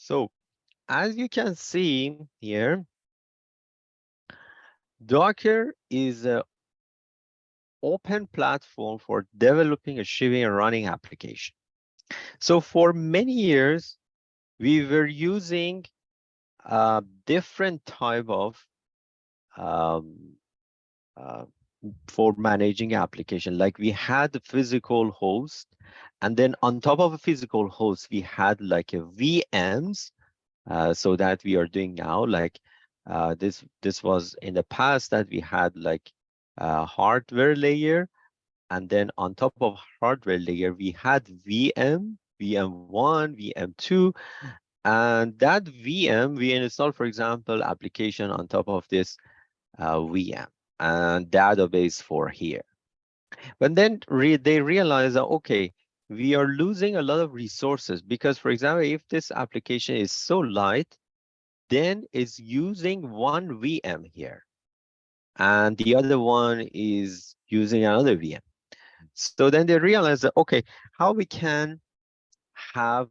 So as you can see here, Docker is an open platform for developing, achieving, and running application. So for many years, we were using a different type of um, uh, for managing application. Like we had the physical host, and then on top of a physical host, we had like a VMs. So that we are doing now, like this was in the past that we had like a hardware layer, and then on top of hardware layer, we had VM1, VM2, and that VM, we install, for example, application on top of this VM and database for here. But then they realize that, okay, we are losing a lot of resources because, for example, if this application is so light, then it's using one VM here, and the other one is using another VM. So then they realize that, okay, how we can have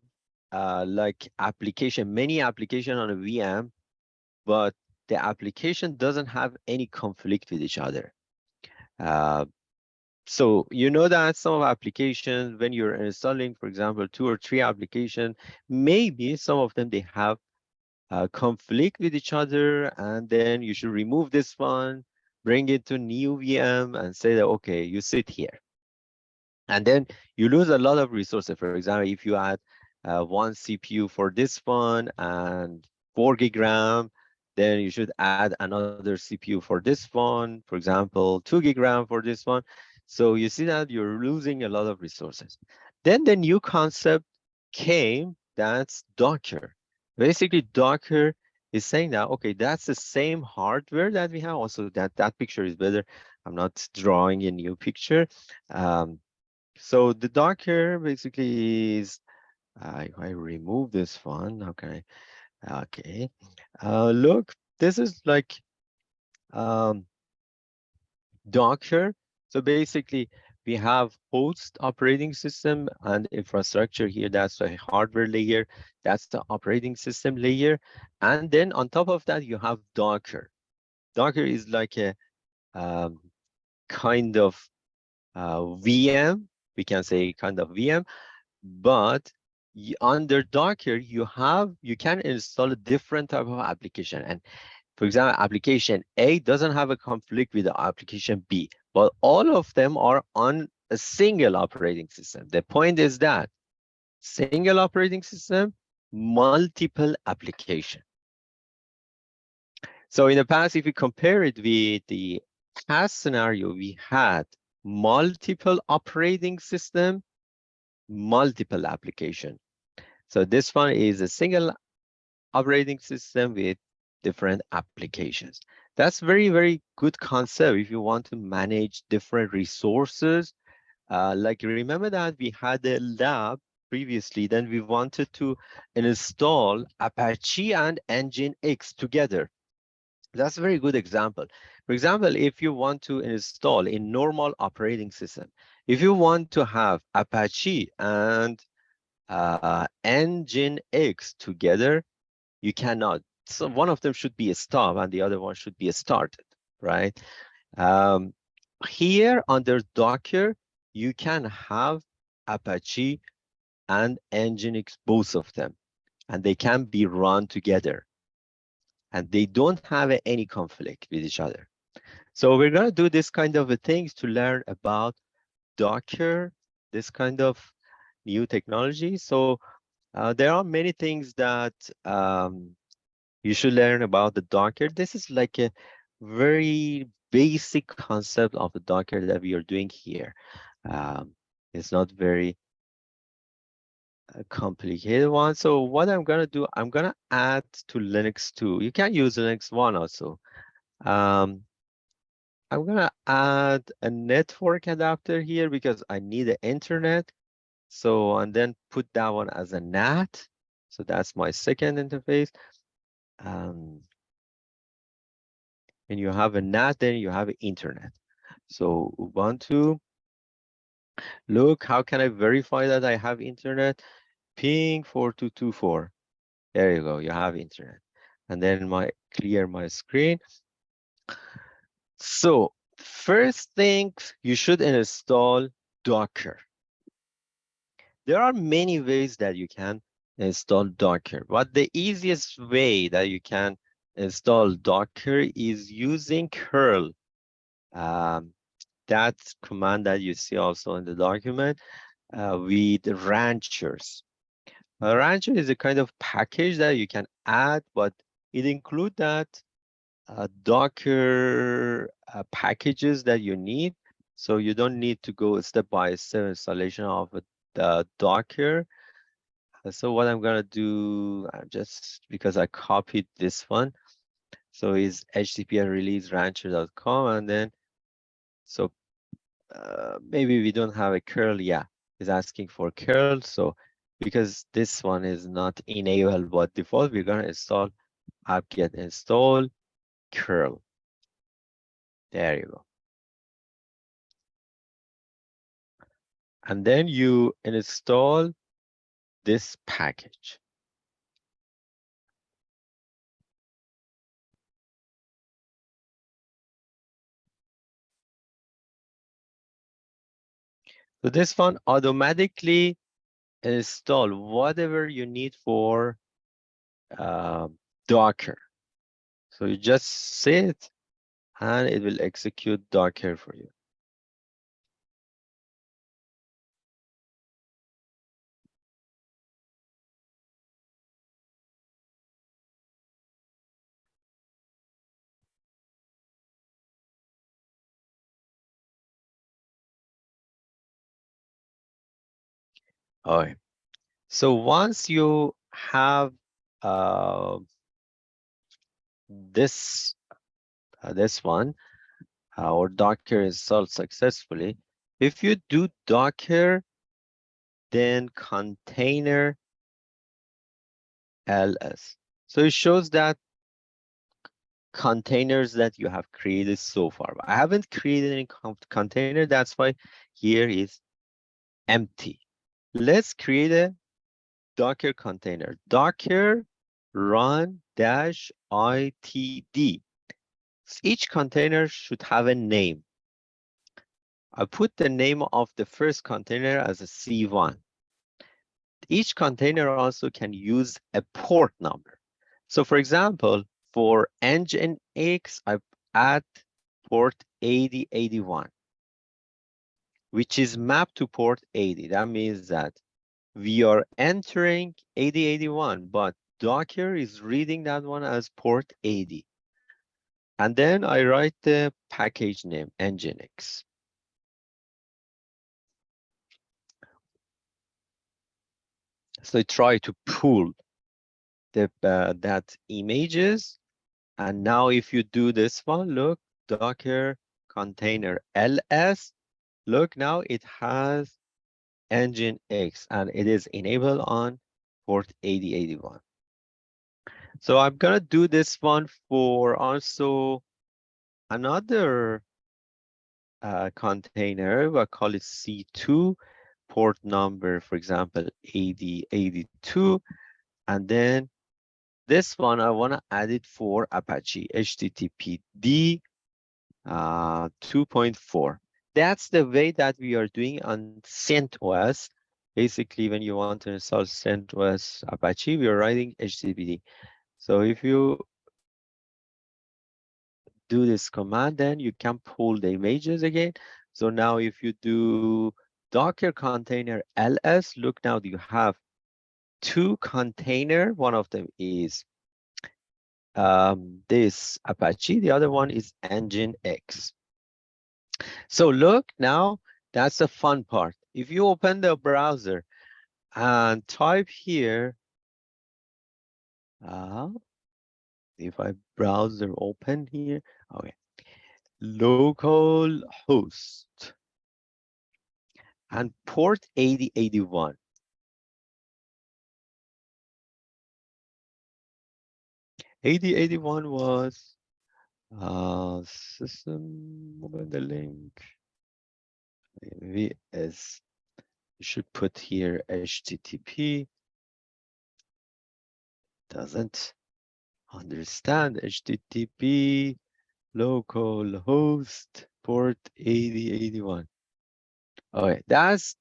like application, many application on a VM, but the application doesn't have any conflict with each other. Uh, so you know that some applications, when you're installing, for example, 2 or 3 applications, maybe some of them, they have conflict with each other, and then you should remove this one, bring it to new VM and say that, okay, you sit here. And then you lose a lot of resources. For example, if you add one CPU for this one and 4 gig RAM, then you should add another CPU for this one, for example, 2 gig RAM for this one. So you see that you're losing a lot of resources. Then the new concept came, that's Docker. Basically, Docker is saying that, okay, that's the same hardware that we have. Also, that picture is better. I'm not drawing a new picture. Um, so the Docker basically is, if I remove this one, okay, okay. Look, this is like um, Docker. So basically, we have host operating system and infrastructure here. That's the hardware layer. That's the operating system layer. And then on top of that, you have Docker. Docker is like a um, kind of VM. We can say kind of VM, but under Docker, you can install a different type of application. And for example, application A doesn't have a conflict with the application B, but all of them are on a single operating system. The point is that single operating system, multiple application. So in the past, if you compare it with the past scenario, we had multiple operating system, multiple application. So this one is a single operating system with different applications. That's very, very good concept if you want to manage different resources. Like remember that we had a lab previously, then we wanted to install Apache and Nginx together. That's a very good example. For example, if you want to install a normal operating system, if you want to have Apache and Nginx together, you cannot. So one of them should be a stop and the other one should be a started, right? Um, Here under Docker, you can have Apache and Nginx, both of them, and they can be run together, and they don't have any conflict with each other. So we're gonna do this kind of things to learn about Docker, this kind of new technology. So there are many things that you should learn about the Docker. This is like a very basic concept of the Docker that we are doing here. Um, it's not very complicated one. So what I'm gonna do, I'm gonna add to Linux 2. You can use Linux 1 also. Um, I'm gonna add a network adapter here because I need the internet. So, and then put that one as a NAT. So that's my second interface. Um, and you have a NAT, then you have internet. So Ubuntu, look, how can I verify that I have internet? Ping 4224. There you go. You have internet. And then clear my screen. So first thing, you should install Docker. There are many ways that you can install Docker, but the easiest way that you can install Docker is using curl. Um, that command that you see also in the document with ranchers. A rancher is a kind of package that you can add, but it includes that Docker packages that you need. So you don't need to go step by step installation of the Docker. So what I'm gonna do, just because I copied this one, so is http release rancher.com, and then so maybe we don't have a curl. Yeah, it's asking for curl. So because this one is not enabled by default, we're gonna install apt-get install curl. There you go. And then you install this package. So this one automatically install whatever you need for uh, Docker. So you just say it and it will execute Docker for you. All right. So once you have uh, this this one or Docker installed successfully, if you do Docker, then container ls. So it shows that containers that you have created so far. I haven't created any container, that's why here is empty. Let's create a Docker container. Docker run dash itd. Each container should have a name. I put the name of the first container as a C1. Each container also can use a port number. So for example, for Nginx, I add port 8081, which is mapped to port 80. That means that we are entering 8081, but Docker is reading that one as port 80. And then I write the package name, Nginx. So I try to pull that images. And now if you do this one, look, Docker container ls, look, now it has Nginx and it is enabled on port 8081. So I'm gonna do this one for also another container. We'll call it C2, port number, for example, 8082. And then this one, I want to add it for Apache, HTTPD 2.4. That's the way that we are doing on CentOS. Basically, when you want to install CentOS Apache, we are writing HTTPD. So if you do this command, then you can pull the images again. So now if you do Docker container ls, look, now you have two container. One of them is this Apache, the other one is Nginx. So look, now that's the fun part. If you open the browser and type here, if I browser open here, okay, local host and port 8081. 8081 was system, open the link, VS, you should put here http doesn't understand HTTP localhost port 8081. Okay, that's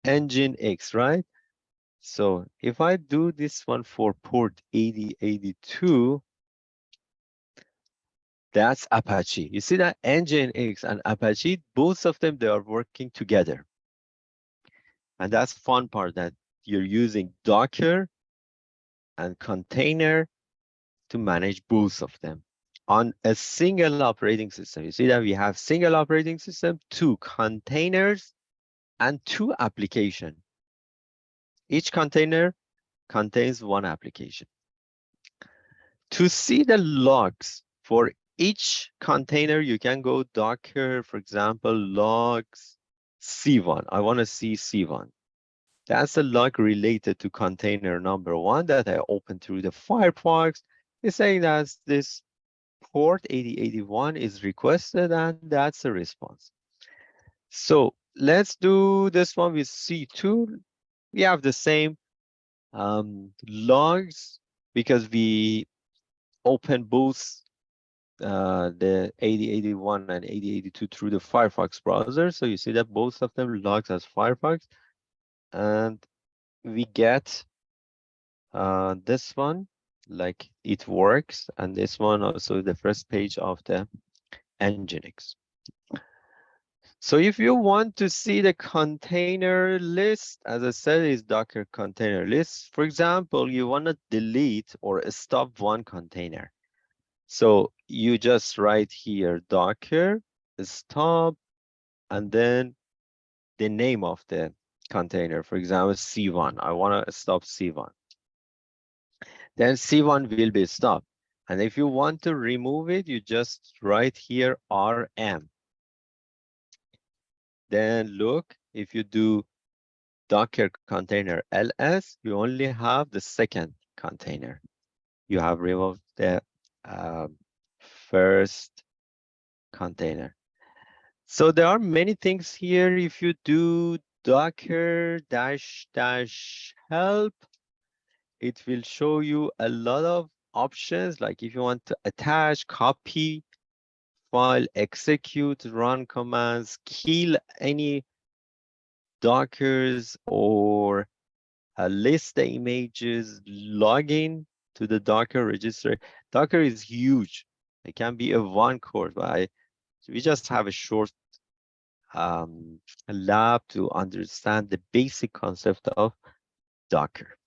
Nginx, right? So if I do this one for port 8082, that's Apache. You see that Nginx and Apache, both of them, they are working together. And that's fun part, that you're using Docker and container to manage both of them on a single operating system. You see that we have single operating system, 2 containers, and 2 applications. Each container contains 1 application. To see the logs for each container, you can go Docker, for example, logs C1. I want to see C1. That's a log related to container number 1 that I opened through the Firefox. It's saying that this port 8081 is requested, and that's a response. So let's do this one with C2. We have the same logs because we open both the 8081 and 8082 through the Firefox browser. So you see that both of them logs as Firefox, and we get this one, like it works, and this one also the first page of the Nginx. So if you want to see the container list, as I said, is Docker container list. For example, you want to delete or stop one container. So you just write here Docker stop, and then the name of the container. For example, C1. I want to stop C1. Then C1 will be stopped. And if you want to remove it, you just write here RM. Then look, if you do Docker container ls, you only have the second container. You have removed the first container. So there are many things here. If you do Docker --help, it will show you a lot of options. Like if you want to attach, copy file, execute, run commands, kill any Dockers, or list the images, log in to the Docker registry. Docker is huge. It can be a 1 course, but we just have a short lab to understand the basic concept of Docker.